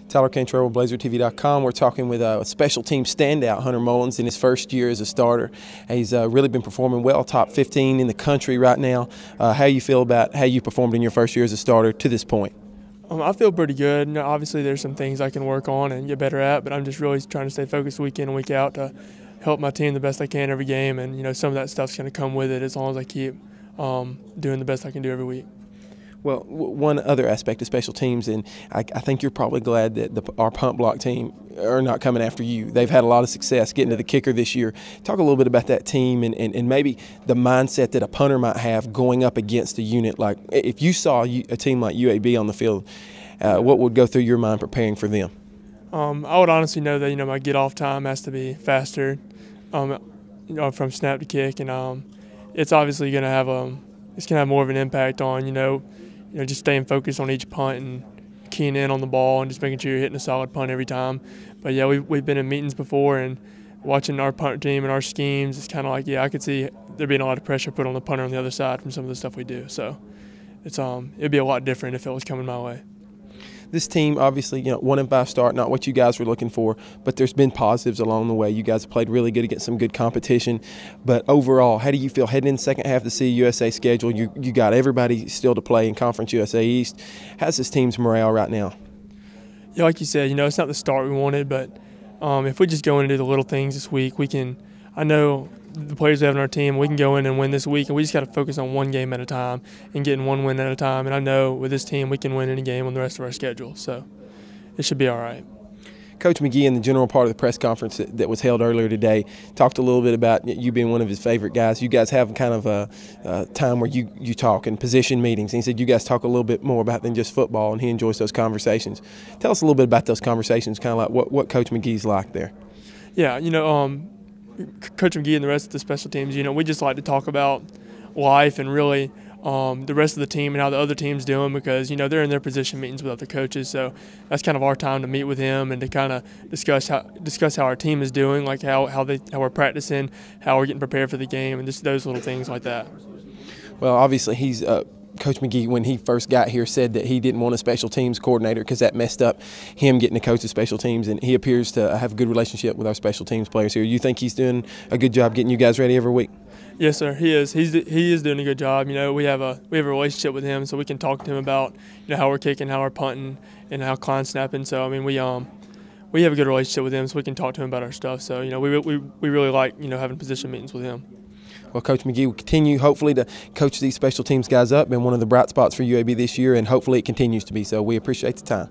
Tyler Cantrell with BlazerTV.com. We're talking with a special team standout, Hunter Mullins, in his first year as a starter. He's really been performing well, top 15 in the country right now. How you feel about how you performed in your first year as a starter to this point? I feel pretty good. Obviously, there's some things I can work on and get better at, but I'm just really trying to stay focused week in and week out to help my team the best I can every game. And some of that stuff's going to come with it as long as I keep doing the best I can do every week. Well, one other aspect of special teams, and I think you're probably glad that our punt block team are not coming after you. They've had a lot of success getting to the kicker this year. Talk a little bit about that team and maybe the mindset that a punter might have going up against a unit. Like if you saw a team like UAB on the field, what would go through your mind preparing for them? I would honestly know that my get off time has to be faster, from snap to kick, and it's obviously going to have more of an impact on just staying focused on each punt and keying in on the ball and just making sure you're hitting a solid punt every time. But yeah, we've been in meetings before and watching our punt team and our schemes. It's kind of like, I could see there being a lot of pressure put on the punter on the other side from some of the stuff we do. So it'd be a lot different if it was coming my way. This team, obviously, 1-5 start, not what you guys were looking for, but there's been positives along the way. You guys have played really good against some good competition. But overall, how do you feel heading in the second half of the CUSA schedule? You got everybody still to play in Conference USA East. How's this team's morale right now? Yeah, like you said, it's not the start we wanted, but if we just go in and do the little things this week, I know the players we have on our team, we can go in and win this week, and we just got to focus on one game at a time and getting one win at a time. And I know with this team, we can win any game on the rest of our schedule, so it should be all right. Coach McGee, in the general part of the press conference that was held earlier today, talked a little bit about you being one of his favorite guys. You guys have kind of a time where you talk in position meetings. And he said you guys talk a little bit more about than just football, and he enjoys those conversations. Tell us a little bit about those conversations, kind of like what Coach McGee's like there. Yeah, Coach McGee and the rest of the special teams, we just like to talk about life and really the rest of the team and how the other team's doing, because they're in their position meetings with other coaches. So that's kind of our time to meet with him and to kind of discuss how our team is doing, like how we're practicing, how we're getting prepared for the game, and just those little things like that. Well, obviously he's Coach McGee, when he first got here, said that he didn't want a special teams coordinator because that messed up him getting to coach the special teams, and he appears to have a good relationship with our special teams players here. You think he's doing a good job getting you guys ready every week? Yes, sir. He is. He is doing a good job. We have a relationship with him, so we can talk to him about how we're kicking, how we're punting, and how Klein's snapping. So we have a good relationship with him, so we can talk to him about our stuff. So we really like having position meetings with him. Well, Coach McGee will continue, hopefully, to coach these special teams guys up, and one of the bright spots for UAB this year, and hopefully it continues to be so. We appreciate the time.